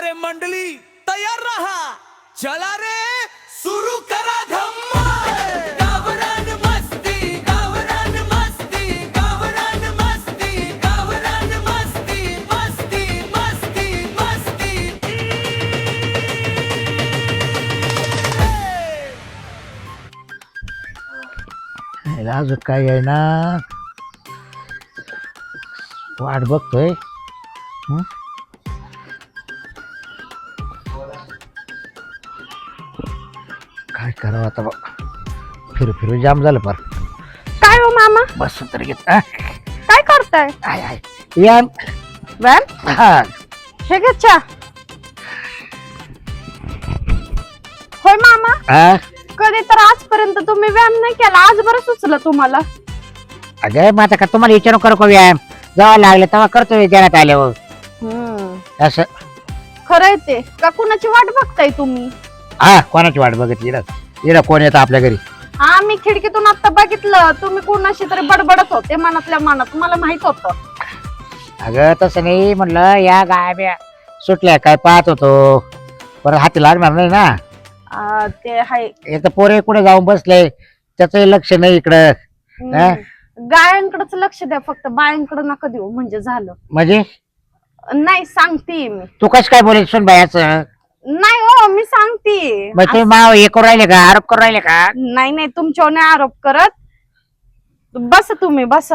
अरे मंडली तयार रहा, चला रे सुरू करा धम्माल. गावरान मस्ती, गावरान मस्ती, गावरान मस्ती, गावरान मस्ती, मस्ती मस्ती मस्ती. अजून काय आहे ना, वाट बघतोय. काय करावं आता बघ, फिरू फिरू जाम झालं फार. काय हो मामा, बस तर घेत काय करताय? आय आय या व्यायाम? हा हे घे चहा. होय मामा, हा. कधी तर आजपर्यंत तुम्ही व्यायाम नाही केला, आज बरं सुचलं तुम्हाला. अगं मग आता का तुम्हाला विचारू करू का व्यायाम, जेव्हा लागले तेव्हा करतोय देण्यात आल्यावर असं. खरंय ते का कुणाची वाट बघताय तुम्ही? हा कोणाची वाट बघत इकडं कोण येतं आपल्या घरी? हा, मी खिडकीतून आता बघितलं, तुम्ही कुणाशी तरी बडबडत होते मनातल्या मनात, मला माहित होतं. अगं तसं नाही म्हणलं, या गाय सुटल्या काय पाहत होतो, परत हाती लागणार नाही ना. ते हाय. एक तर पोरे कुठे जाऊन बसले, त्याच लक्ष नाही इकडं. गायांकडेच लक्ष द्या फक्त, बायांकडे नका देऊ म्हणजे झालं. म्हणजे नाही सांगते मी. तू कस काय बोलायच सुन बायाच? नाही हो, मी सांगते. मग तुम्ही माव हे करू राहिले का, आरोप करू राहिले का? नाही नाही, तुमच्यावर नाही आरोप करत. बस तुम्ही बस.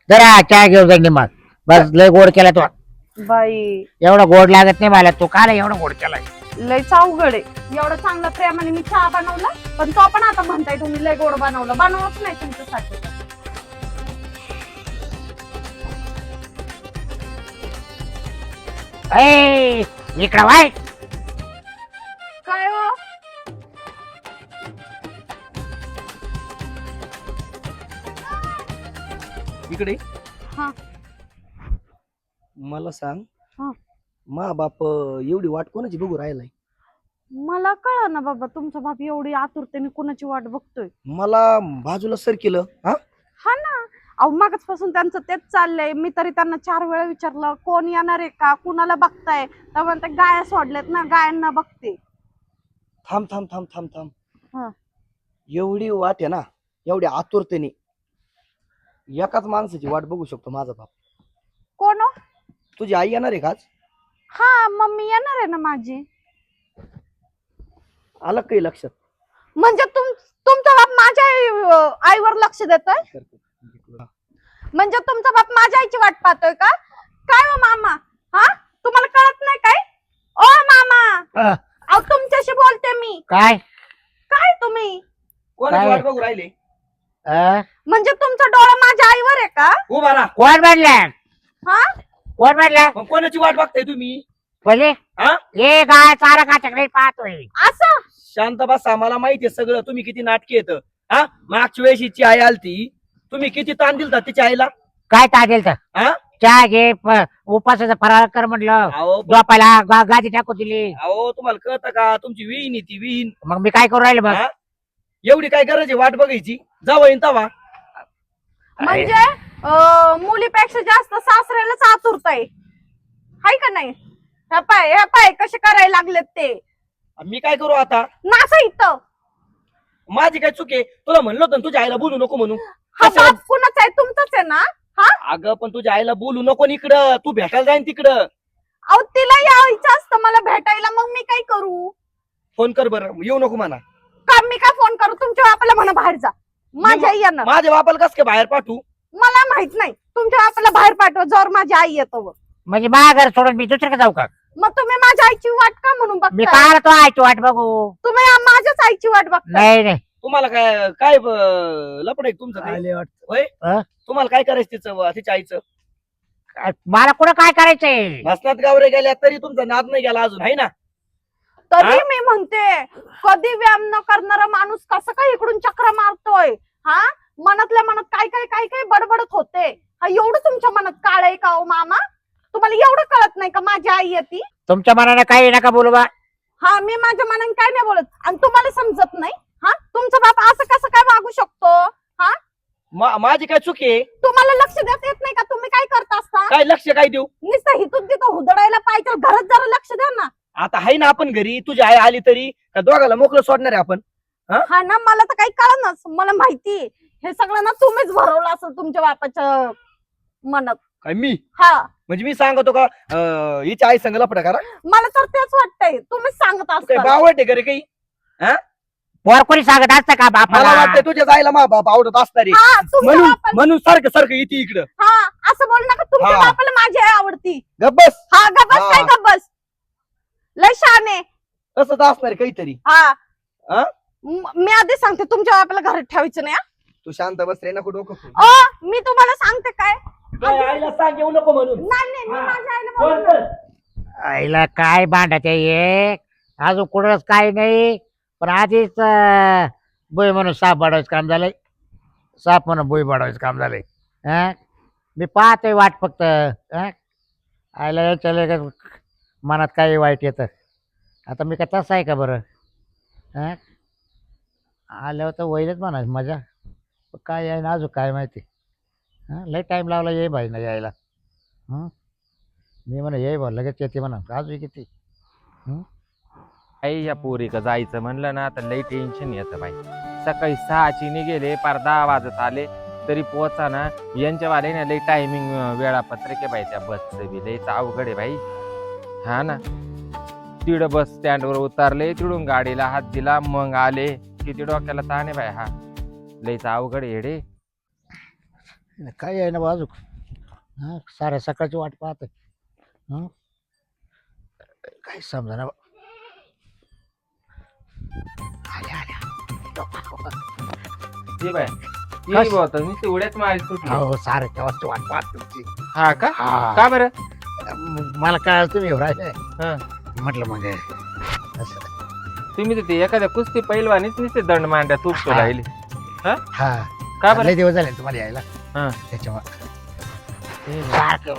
जरा चहा घेऊ जाईन मग. बस लय गोड केला तो. बाई एवढा गोड लागत नाही मला, तू काल एवढा गोड केलाय? लयच अवघड आहे. एवढं चांगलं प्रेमाने मी चहा बनवला, पण तो पण आता म्हणताय तुम्ही लय गोड बनवलं. बनवच नाही तुमच्यासाठी. इकडं वाय. काय हो? इकडे हा. मला सांग, हा. मा बाप एवढी वाट कोणाची बघू राहिलाय? मला कळ ना बाबा, तुमचा बाप एवढी आतुरतेने कुणाची वाट बघतोय. मला बाजूला सर केलं. हा हा ना, अहो मागच पासून त्यांचं तेच चाललंय. मी तरी त्यांना 4 वेळा विचारलं कोण येणार आहे का, कुणाला बघताय, तर म्हणते गाया सोडल्यात ना, गायांना बघते. थांब थांब थांब थांब थांब. हा. एवढी वाट आहे ना, एवढ्या आतुरतेने एकाच माणसाची वाट बघू शकतो माझा बाप. कोण हो? तुझी आई येणार आहे का आज? हा, मम्मी येणार आहे ना माझी. आलं काही लक्षात? म्हणजे तुमचा बाप माझ्या आईवर लक्ष देतोय? म्हणजे तुमचा बाप माझ्या आईची वाट पाहतोय का? काय हो मामा, हा तुम्हाला कळत नाही काय? ओ मामा, अहो तुमच्याशी बोलते मी. काय काय तुम्ही कोणाची वाट बघू राहिले? म्हणजे तुमचा डोळा माझ्या आईवर आहे का? उभा राहा. कोण म्हणला? हा, कोण म्हणला? मग कोणाची वाट बघताय तुम्ही? बोले हा? हे गाय चारा काटकडे पाहतोय. असं शांत बसा, मला माहितीये सगळं. तुम्ही किती नाटकी येत. हा, मागच्या वेळेस हिची आई आलती, तुम्ही किती ताण दिलता तिच्या आईला. काय ताजेल तर हा? चहा घे, उपासाचा फराळ कर म्हटलं, अहो झोपायला गादी टाकू दिली. अहो तुम्हाला कळतं का, तुमची विहीन आहे ती विहीन. मग मी काय करू राहिलो मग? हा? एवढी काय गरज आहे वाट बघायची? जावं येईन तवा. म्हणजे मुलीपेक्षा जास्त सासऱ्यालाच आतुरता आहे, हाय का नाही? ह्या पाय कसे करायला लागलेत ते. मी काय करू आता? नासा इथं. माझी काय चूक आहे? तुला म्हणलं होतं ना तुझ्या आईला बोलू नको म्हणून. हा बाप कुणाचा आहे? तुमचाच आहे ना? हा, अगं पण तुझ्या आईला बोलू नको इकडं, तू भेटायला जाईन तिकडं. अहो तिला यायचं असतं मला भेटायला, मग मी काय करू? फोन कर बरं, येऊ नको म्हणा. का मी काय फोन करू? तुमच्या बापाला म्हणा बाहेर जा, माझी आई येणार. माझ्या बापाला कस काय बाहेर पाठवू? मला माहित नाही, तुमच्या बापाला बाहेर पाठवा जर माझी आई येतो. म्हणजे माझ्या घर सोडून मी दुसरीकडे जाऊ का? मग तुम्ही माझ्या आईची वाट का म्हणून मी बघताय? काय तो आयची वाट बघू? तुम्ही माझ्याच आईची वाट बघताय. नाही नाही, तुम्हाला काय काय लपड आहे तुमचं काही? होय? हा? तुम्हाला काय करायचं तिच्या आईचं? मला कुठं काय करायचंय? भसनात गावरे गेल्या तरी तुमचा नाद नाही गेला अजून, आहे ना? तरी मी म्हणते, कधी व्यायाम न करणारा माणूस कसं काय इकडून चक्र मारतोय? हा, मनातल्या मनात काय काय काय काय बडबडत होते. हा, एवढं तुमच्या मनात काळ आहे का हो मामा? तुम्हाला एवढं कळत नाही का माझी आई येते? तुमच्या मनाने काही नका बोलू बा. हा, मी माझ्या मनाने काय नाही बोलत, आणि तुम्हाला समजत नाही? हा, तुमचा बाप असं कसं काय वागू शकतो? हा, माझी काय चूक आहे? तुम्हाला लक्ष देता येत नाही का? तुम्ही काय करता असता? काय लक्ष काय देऊ? नुसतं हिथून तिथं हुदडायला पाहिजे, घरात जरा लक्ष द्या ना. आता आहे ना आपण घरी, तुझी आई आली तरी का दोघाला मोकळं सोडणार आहे आपण? हा ना, मला तर काही कळणार, मला माहिती हे सगळं ना तुम्हीच भरवलं असेल तुमच्या बापाच्या मनात. काय मी हा, म्हणजे मी सांगतो का हिच्या आई संग लफडा करा? मला तर तेच वाटतंय, तुम्हीच सांगत तू काही असता. बावट आहे का रे काही? पोर कोणी सांगत असतं का मला बापाला? वाटतंय तुझ्या जायला मा बाप आवडत असणार आहे. हा, तुमच्या म्हणून बापाला म्हणून सारखं सारखं येते इकडं. हा असं बोल नका, तुमच्या हा. बापाला माझी आई आवडती. गप बस. हा गबस, हा. काय गबस, लय शहाणे. तसंच असणार आहे काहीतरी. हा हा? मी आधी सांगते, तुमच्या बापाला घरात ठेवायचं नाही. तू शांत बस रे, नको डोकं खाऊ. मी तुम्हाला सांगते काय, काय आईला सांग येऊ नको म्हणून. नाही मी हा. माझ्या आईला फोन बोलणार. कर. आईला काय भांडत आहे अजून कुठंच काय नाही, पण आधीच बोई म्हणून साप बाडवायचं काम झालंय, साप म्हणून बोई बाडवायचं काम झालंय. हा, मी पाहतोय वाट फक्त. हा, आईला याच्या मनात काही वाईट येतं. आता मी काय तसं आहे का बरं? हा, आल्यावर तर वैलच म्हणायचं मजा, काय आहे ना अजून काय माहिती. हां, लय टाईम लावला ये भाई ना यायला. मी म्हणा ये बा लगेच येते म्हणा, अजून किती. आई या पोरी का जायचं म्हणलं ना तर लई टेन्शन येतं बाई. सकाळी 6ची निघेले, पार 10 वाजत आले तरी पोचा ना. यांच्या वाले ना लई टायमिंग वेळापत्रक आहे बाई त्या बसचं बी, लईच अवघड आहे बाई. हा ना, तिकडं बस स्टँडवर उतरले, तिकडून गाडीला हात दिला, मग आले. किती डोक्याला ताण आहे बाई. हा लईच अवघड आहे रे. काय आहे ना बाजू. हां, साऱ्या सकाळची वाट पाहते. हां, काय समजा ना. आल्या आल्या ते बाई ती होत मी तेवढ्याच मारी सुटली. हो, साऱ्या तेव्हाच वाट पाहत तुमची. हा का? हा. का बरं? मला काय तुम्ही येऊ राहिले, हा, म्हटलं मग असं. तुम्ही तर ते एखाद्या कुस्ती पैलवानीच नुसते दंड मांड्या तुपतो हा. राहिले. हा, का बरं? लय दिवस झाले ना तुम्हाला यायला, हा. त्याच्यामुळे सारखं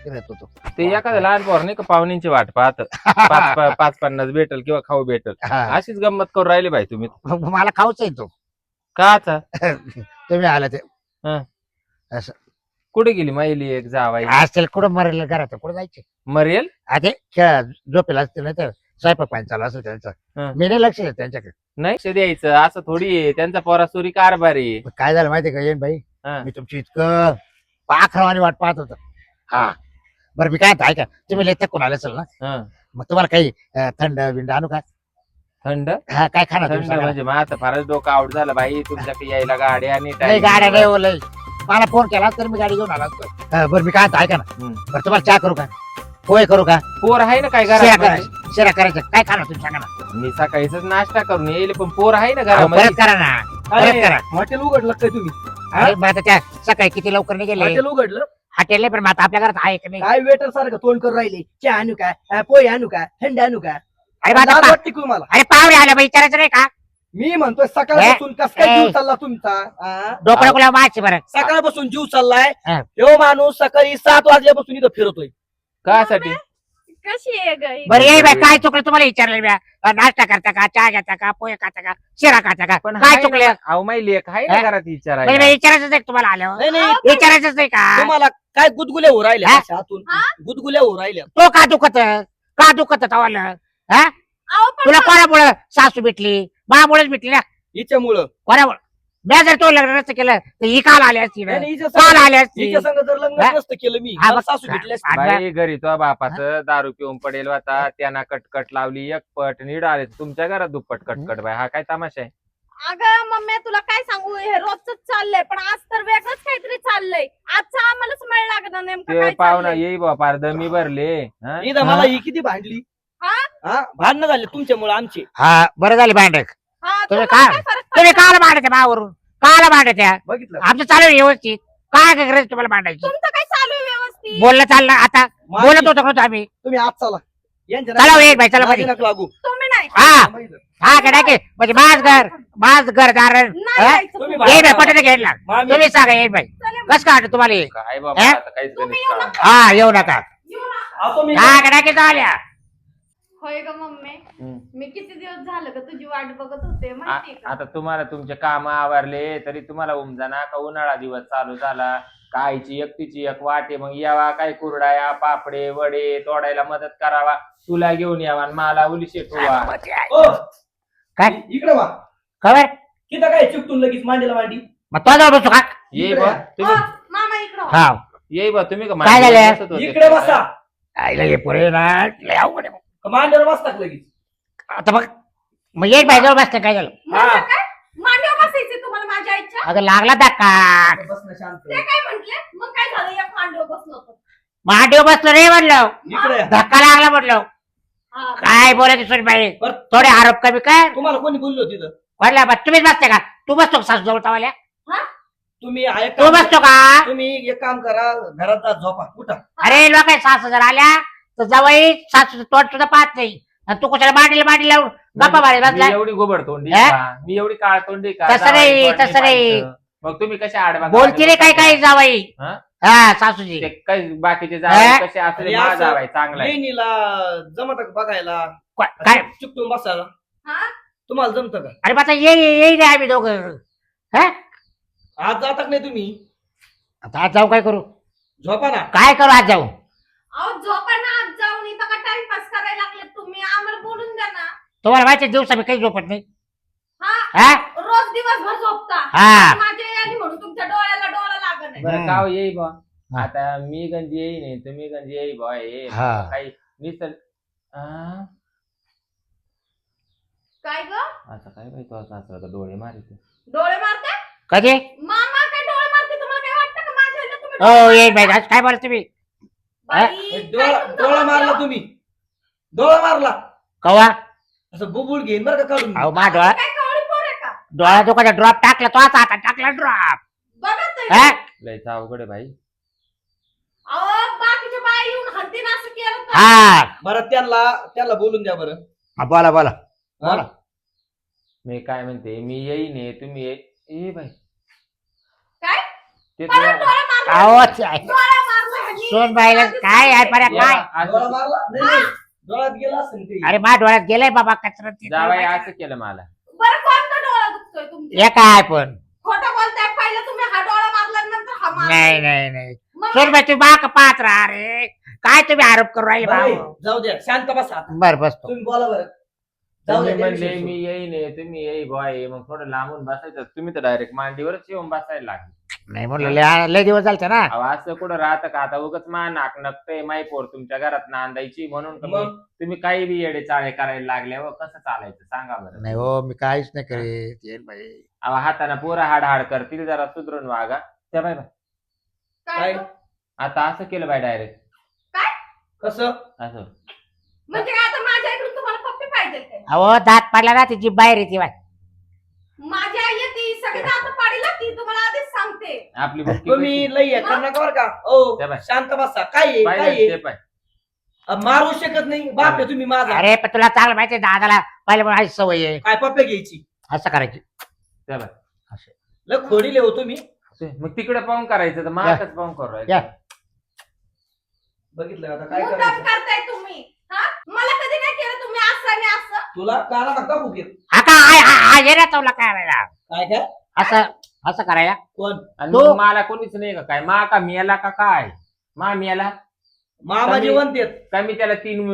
फिरत होतो. ते एखाद्या लहान पोर नाही का पाहुण्यांची वाट पाहत 5-50 भेटल किंवा खाऊ भेटल, हा. अशीच गंमत करून राहिली बाई तुम्ही. मग मला खाऊच आहे तो. का आता तुम्ही आला ते हा. असं कुठे गेली माहिली एक जावाई? असतील कुठं मरेल घरात, कुठं जायचे मरेल? आधी खेळा झोपेला असतील नाही तर स्वयंपाक पाणी चालू असेल त्यांचं. हा. मी नाही लक्ष देत त्यांच्याकडे. नाही लक्ष द्यायचं असं थोडी आहे, त्यांचा पोरासुरी कारभार आहे. पण काय झालं माहितीये का येईन भाई, हा. मी तुमची इतकं पाखरावानी वाट पाहत होतो. हा, बरं मी काय आता ऐका, तुम्ही लय थकून आले असेल ना, हा. मग तुम्हाला काही थंड बिंड आणू का? थंड हा, काय खाणार तुम्ही थंड सांगा ना? म्हणजे मग आता फारच डोकं आउट झालं बाई तुमच्याकडे यायला गाड्या आणि नाही गाड्या नाही हो लय. मला फोन केला तर मी गाडी घेऊन आला असतो. बरं मी काय आता ऐका ना, हम्म. बरं तुम्हाला चहा करू का, पोहे करू का, पोर आहे ना काय शिरा घरामध्ये? शिरा करायचं, काय खाणार तुम्ही सांगा ना. मी सकाळीच नाश्ता करून येईल, पण पोर आहे ना अहो, घरामध्ये. परत करा ना, अरे, परत करा. हॉटेल उघडलं काय तुम्ही? अरे मग आता त्या सकाळी किती लवकर नाही गेले हॉटेल उघडलं हॉटेल नाही, पण मग आता आपल्या घरात आहे की नाही? काय वेटर सारखं तोंड करून राहिले? चहा आणू का, पोहे आणू का, थंड आणू का? अरे मग आता लाज वाटते का तुम्हाला? अरे पाहुणे आले बाई, विचारायचं नाही का? मी म्हणतोय सकाळपासून कस काय ए. जीव चालला तुमचा? हा? डोकं कुला मारची बरं. सकाळपासून जीव चाललाय. हा. हो माणूस सकाळी 7 वाजल्यापासून इथं फिरतोय. कासाठी? कशी आहे गाई? बरं ये बाई, काय चुकलं तुम्हाला विचारलं मी. नाश्ता करता का, चहा घेता का, पोहे खाता का, शिरा खाता का, पण काय आहे चुकलं? ना, अहो माई लेक आहे ना हा? घरात म्हणजे विचारायला. मी विचारायचंच नाही का तुम्हाला आल्यावर? नाही नाही, विचारायचंच नाही का? तुम्हाला काय गुदगुल्या हो राहिल्या हा? अशा हातून? हा? गुदगुल्या हो राहिल्या. तो का दुखत तवाला? हा, अहो, पण तुला कोणामुळे सासू भेटली, बाळामुळेच भेटली ना? हिच्यामुळं कोणामुळे? मी जर तो लग्न नसतं केलं तर ही काल आली असती ना? नाही, नाही, हिच्या काल संग- आली असती. हिच्या संग जर लग्न हा? नसतं केलं मी, हा, मला मग- सासू भेटली असती. बाई घरी तो बापाचं दारू पिऊन पडेल होता, त्यांना कटकट लावली एक पट नीड आले तुमच्या घरात दुप्पट कटकट बाई. हा काय तमाशा आहे? अगं मम्मी तुला काय सांगू, हे रोजच चाललंय, पण आज तर वेगळंच काहीतरी चाललंय. आजचा आम्हालाच मेळ लागणार नेमकं ते काय पाहुणा चाललंय. येई बा पार दमी भरले. हा? इथं मला ही किती भांडली. हा? हा, भांडणं झाले तुमच्यामुळे आमचे. हा, बरं झाली भांडक. हा, तुम्ही तुम्हाला काय- काय फरक तुम्ही पडतो? काल भांडते भावावरून, काल भांडत्या. बघितलं आमचं चालू आहे व्यवस्थित, काय गरज तुम्हाला भांडायची? तुमचं काय चालू आहे व्यवस्थित? बोलणं चाललं आता, माझी- बोलत होतो का आम्ही? तुम्ही आज चला. यांच्या चला नादी- ये बाई, चला नादी मध्ये. नका लागू. तुम्ही नाही. हा हा काय की म्हणजे माझ घर दार नाही जायचं तुम्ही तुम्ही. ये बाई पटत घ्यायला मामी- तुम्ही सांगा ये बाई चला, कस का वाटतं तुम्हाला हे? काय बाबा हा? आता काहीच तुम्ही गणित येऊ कळत नका. हा येऊ नका. येऊ ना. अहो, तुम्ही- हा काय चाल्या होय ग मम्मी, नाही. मी किती दिवस झालं का तुझी वाट बघत होते माहिती का? आता तुम्हाला तुमचे काम आवरले तरी तुम्हाला उमजाना का उन्हाळा दिवस चालू झाला कायची एकटीची एक वाटे मग यावा काय कुरडाया पापडे वडे तोडायला मदत करावा तुला घेऊन यावा आणि मला उलिशे ठेवा ओ काय इकडे वा खबर किती काय चुकतून लगेच मांडीला मांडी मग तो जाऊ बसतो का ये बा तुम्ही मामा इकडं हो. हा ये बा तुम्ही का काय झालं? मांडीवर बसत होते? इकडे बसा आईला हे पुरे ना लय अवघड आहे. मांडीवर बसतात लगेच आता मग येईल पाहिजे बसतं काय झालं म्हणजे काय मांडीवर बसायचे तुम्हाला माझ्या आईच्या अगं लागला धक्का बसणं शांत ते काय म्हंटले मग काय झालं एक मांडीवर बसलो होतो मांडीवर बसलो रे म्हणलं इकडे धक्का लागला म्हटलं हा. काय बोलायचं सोड बाई बरं. थोडे आरोप कमी काय तुम्हाला कोणी बोललो तिथं वाटलं बा तुम्हीच बसते का तू बसतो का सासू जवळ तवाल्या तुम्ही एक तू काम बसतो करा. का तुम्ही एक काम करा घरात जा झोपा उठा अरे लोक सासू जर आल्या तर जवळ सासू तोंड सुद्धा पाहत नाही आणि तू कशाला मांडीला लावून गप्पा मारी मी बसला एवढी गोबड तोंडी हे? का? मी एवढी काळ तोंडी का तसं नाही, जावई तोंडी तसं नाही. माणसं. मग तुम्ही कशा आडवा बोलती रे काय काय जावाई हा? हा सासूजी ते काही बाकीचे हे? जावई कसे असले आणि माझा असं जावाई चांगला आहे. लेणीला जमत का बघायला काय चुकटून बसायला हा? तुम्हाला जमत का अरे मग आता येई रे आम्ही दोघं हा आज जाता का नाही तुम्ही आता आज जाऊ काय करू झोपा ना काय करू आज जाऊ अहो झोपाना आज जाऊन इथं का टाइमपास करायला लागले तुम्ही आम्हाला बोलून द्या ना तुम्हाला माहिती दिवसा मी काही झोपत नाही हा हा रोज दिवसभर झोपता हा. माझी आई आली म्हणून तुमच्या डोळ्याला डोळा लागत नाही बरं काव येई बा हा. आता मी गंजी येई नाही तुम्ही गंजी येई बा हे हा. काही निसर्ग आ? काय ग असं काय बाई तो सासरा तर डोळे मारित डोळे मारते कधी मामा काय डोळे मारते तुम्हाला काय वाटतं का माझ्या आईला तुम्ही हो डोळे येईल बाई मारता? आज काय बोला तुम्ही बाई, काय डोळा तुमचं डोळा मारला वाक्य? तुम्ही डोळा मारला कवा असं बुबुळ घेईन बरं का काढून अहो मा डोळा काय कवळी पोर आहे का डोळा दुखाचा ड्रॉप टाकला तो आता टाकला ड्रॉप बघा ते. हा लयच अवघड आहे भाई अहो बाकीच्या बाई येऊन हद्दीन असं केलं तर. हा बरं त्याला बोलून द्या बरं बोला बोला हा? बोला. मी काय म्हणते मी येई नाही तुम्ही ये बाई काय ते परत तुला- डोळे मारले. अहो डोळे मारले ह्यांनी. सोन बाईला काय आहे पर्या या काय बा, डोळा असं- मारला नाही, नाही. डोळ्यात गेला असेल ते अरे मा डोळ्यात गेलाय बाबा कचरा जावाई असं केलं मला बरं कोणता डोळा दुखतोय तुमचा हे काय पण खोटं बोलताय पहिलं तुम्ही हा डोळा मारला नंतर हा मारला. नाही नाही नाही मग सोन बाई तुम्ही बाक पाहत राहा रे काय तुम्ही आरोप करू राहिले बरं, भाऊ जाऊ द्या शांत बसा बर बसतो तुम्ही बोला बरं जाऊ तुम्ही द्या म्हणले त्या मी येई नाही तुम्ही येई बॉय मग थोडं लांबून बसायचं तुम्ही तर डायरेक्ट मांडीवरच येऊन बसायला लागले नाही म्हणलं लय दिवस झालते ना अहो, असं कुठं राहतं का आता उगाच मा नाक नकतंय माई पोर तुमच्या घरात नांदायची म्हणून का मग? तुम्ही काही बी येडे चाळे करायला लागले व कसं चालायचं सांगा बरं नाही हो मी काहीच नाही करीत येईल बाई अहो, हाताना पोरं हाड हाड करतील जरा सुधरून वागा त्या बाय काय काय? गं? आता असं केलं बाय डायरेक्ट कसं असं म्हणजे काय आता माझ्या आईकडून तुम्हाला पप्पी पाहिजे काय अहो दात पडला ना तिची बाहेर येते बाय माझी आई येते सगळी दात पाडील ती तुम्हाला आधीच सांगते आपली बुक्की तुम्ही लई आहे करणार का बरं का ओ त्या बाय. शांत बसा काय आहे काय पाहिलं आहे ते पाय मारू शकत नाही बाप आहे तुम्ही माझा अरे पण तुला चांगलं माहितीये दादाला पहिले पण अशी सवय आहे काय पप्पे घ्यायची असं करायची त्या बाय. लय खोडीले हो तुम्ही मग तिकडे पाहून करायचं तर मागच पाहून करू या. राहिलं. बघितलं आता काय मुद्दाम करायचं करताय तुम्ही हा मला कधी नाही केलं तुम्ही असं आणि असं तुला काना नका बुकेत हा का हा ये ना तुला काय करायला काय काय असं असं करायला कोण आणि तो- मग मला कोणीच नाही का काय मा का मेला का काय मा मेला मामा कमी- जेवण देत का मी त्याला 3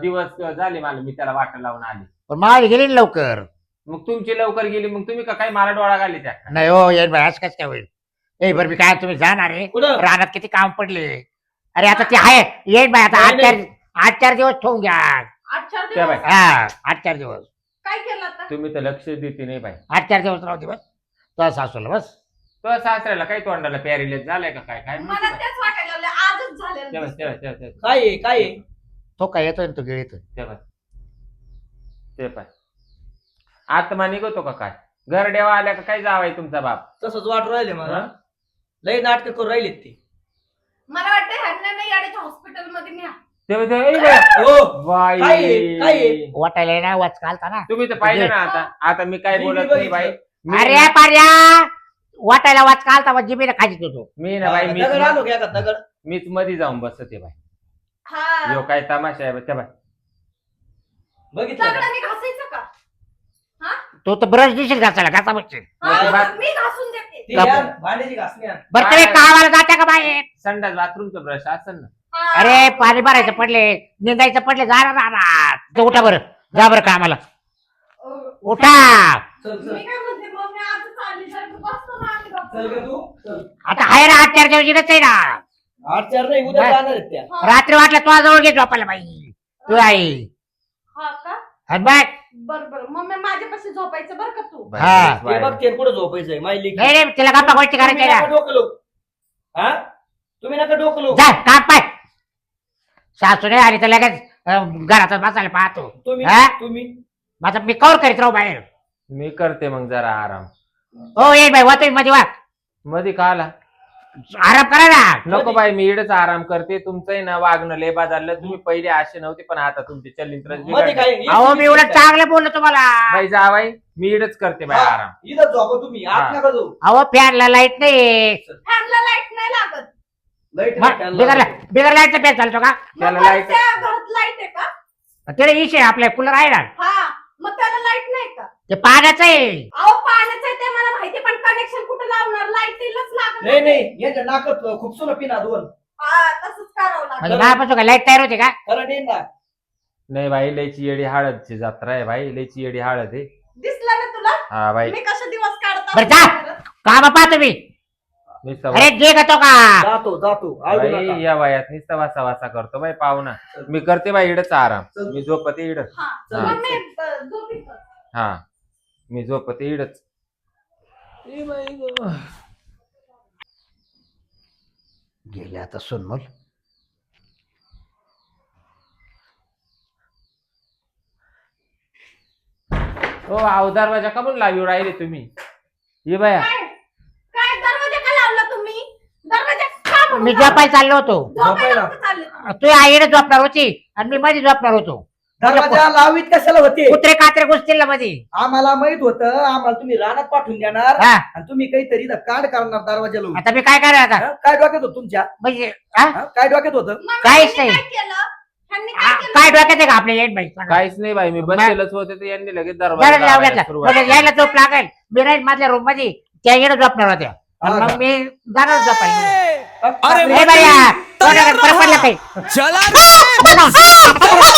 दिवस झाले मला मी त्याला वाट लावून आली पण मावली गेली ना लवकर मग तुमची लवकर गेली मग तुम्ही का काय मला डोळा घाली त्या नाही हो येईल बाई असं कसं काय होईल ए बरं मी काय तुम्ही जाणार आहे कुठं रानात किती काम पडले अरे आता ते आहे येईल बाई आता नाही, 8-4 दिवस ठेवून घ्या 8-4 त्या दिवस बाई. हा 8-4 दिवस काय केलं आता तुम्ही तर लक्ष देते नाही बाई 8-4 दिवस राहू दिवस तो सासूला बस तो सासऱ्याला काही तोंडाला पॅरिलेस झालाय का काय काय मला तेच वाटायला लागलं आजच झालेलं दिसतंय. काय आहे काय आहे तो काय येतोय ना तो गिळ येतोय ते पाय आत्मा निघतो का काय घर देवा आल्या का काय जावाय तुमचा बाप तसंच वाट राहिले मला हा? लय नाटक करून राहिलेत ते मला वाटतं ह्यांना नाही याड्याच्या हॉस्पिटल मध्ये न्या हो बाई काय आहे? काय आहे? वाटायला ना वाच घालता ना तुम्ही तर पाहिलं ना आता मी काय मी बोलत बघितलं. नाही बाई मी अरे ना- पार्या वाटायला वाच घालता मग जिबीला खाजीत होतो मी ना बाई दगड आणू घ्या का दगड मीच मध्ये जाऊन बसते बाई हा जो काय तमाशा आहे त्या बाई बघितलं का? दगडाने घासायचं का तो तर ब्रश दिसेल घासायला घासा बसशील हा, बात- मी घासून देते ते आण, भांड्याची घासणी आण. बरं तुम्ही कामाला जाता का बाहेर? संडास बाथरूमचं ब्रश असेल ना. अरे पाणी भरायचं पडले, निंदायचं पडले, जा राहणार. उठा बरं, जा बरं कामाला. उठा. चल मी चल काय म्हणते मम्मी आता चालली तर तू बसतो ना आम्ही चल गप्पा. ग तू चल. आता आहे ना 8-4 दिवस आहे ना. 8-4 नाही उद्या बस. जाणार आहेत त्या. हा. रात्री वाटलं तुझ्या जवळ घे झोपायला बाई. तू आई हा का आणि बघ. बर बर मम्मी माझ्यापाशी झोपायचं बरं का तू बाई, हा. लईच ते वाईट. बघ ते कुठं झोपायचंय माहिती नाही रे तिला गप्पा गोष्टी करायच्या नका ना. डोकं लावू. हा तुम्ही नका डोकं लावू. जा काम पाय. सासू नाही आली तर लगेच घरातच बसायला पाहतो. तुम्ही हा? तुम्ही माझा मी कवर करीत राहू बाहेर. मी करते मग जरा आराम. हो येईल बाई वा तुम्ही मध्ये वा. मध्ये का आला? आराम करा ना. नको बाई, मी इडच आराम करते. तुमचंही ना वागणं लय बदललं. तुम्ही पहिले असे नव्हते, पण आता तुमचे चलिंत्र मध्ये बिघडलं. काय अहो मी उलट चांगलं बोललो तुम्हाला. बाई जा बाई, मी इडच करते बाई आराम. इथं झोपा तुम्ही आत हा. नका जाऊ. अहो फॅनला लाईट नाही. फॅनला लाईट नाही लागत लाईट बिगर लाईटचा फॅन चालतो का? त्याला मग लाईट- वरच्या घरात लाईट आहे का त्याला इशे आपल्या कूलर आहे ना. हा मग त्याला लाईट नाही का ते पाण्याचं आहे. अहो पाण्याचं आहे ते मला माहिती पण कनेक्शन कुठे लावणार लाईटीलाच लागत नाही नाही यांच्या नाकात खूप सोनं पिना दोन हा तसंच करावं म्हणजे लागतं माझ्यापासून काय लाईट तयार होते का? खरं नाही ना. नाही बाई, लयची येडी हळदची जत्रा आहे बाई. लयची येडी हळद आहे. दिसलं ना तुला हा बाई, मी कसे दिवस बरं जा. काढता काम पहा तुम्ही. नुसतं अरे जे घेतो का? जातो जातो आवडू बाई, नका. या वयात नुसतं वासा वासा करतो बाई पाहुणा. मी करते बाई इडच आराम. चल. मी झोपते इड. हा चल, मम्मी झोपी कर. हा मी झोपते इडच. गेले आता सोनमल. हो आव दरवाजा का म्हणून लावी राहिले तुम्ही? ये बाया, काय काय दरवाजा का लावला तुम्ही दरवाजा का म्हणून मी लावला? झोपायला चाललो होतो. झोपायला झोपायला. कुठं चालले? तू आईने झोपणार होती आणि मी मध्ये झोपणार होतो. दरवाजा लावीत कशाला होते कुत्रे कात्रे घुसतील ना मध्ये. आम्हाला माहित होतं आम्हाला तुम्ही रानात पाठवून देणार हा आणि तुम्ही काहीतरी इथं काढ करणार दरवाजा लावून. आता मी काय करायचं आता? हा? काय डोक्यात होत तुमच्या म्हणजे हा? हा? काय डोक्यात होतं मम्मी, काहीच ह्यांनी नाही. काय केलं ह्यांनी हा, काय केलं काय डोक्यात आहे का आपल्या येईन बाई? काहीच नाही बाई, मी बसलेलंच होते तर यांनी लगेच बरं दरवाजा लाव लावायला घेतला. सुरुवात म्हणजे यायला झोप लागेल. मी राहील माझ्या रूम मध्ये. त्या येणं झोपणार होत्या आणि हा मग का? मी जाणार झोपायला. अरे हे बाया तयार परत पडलं काही. चला रे बोला.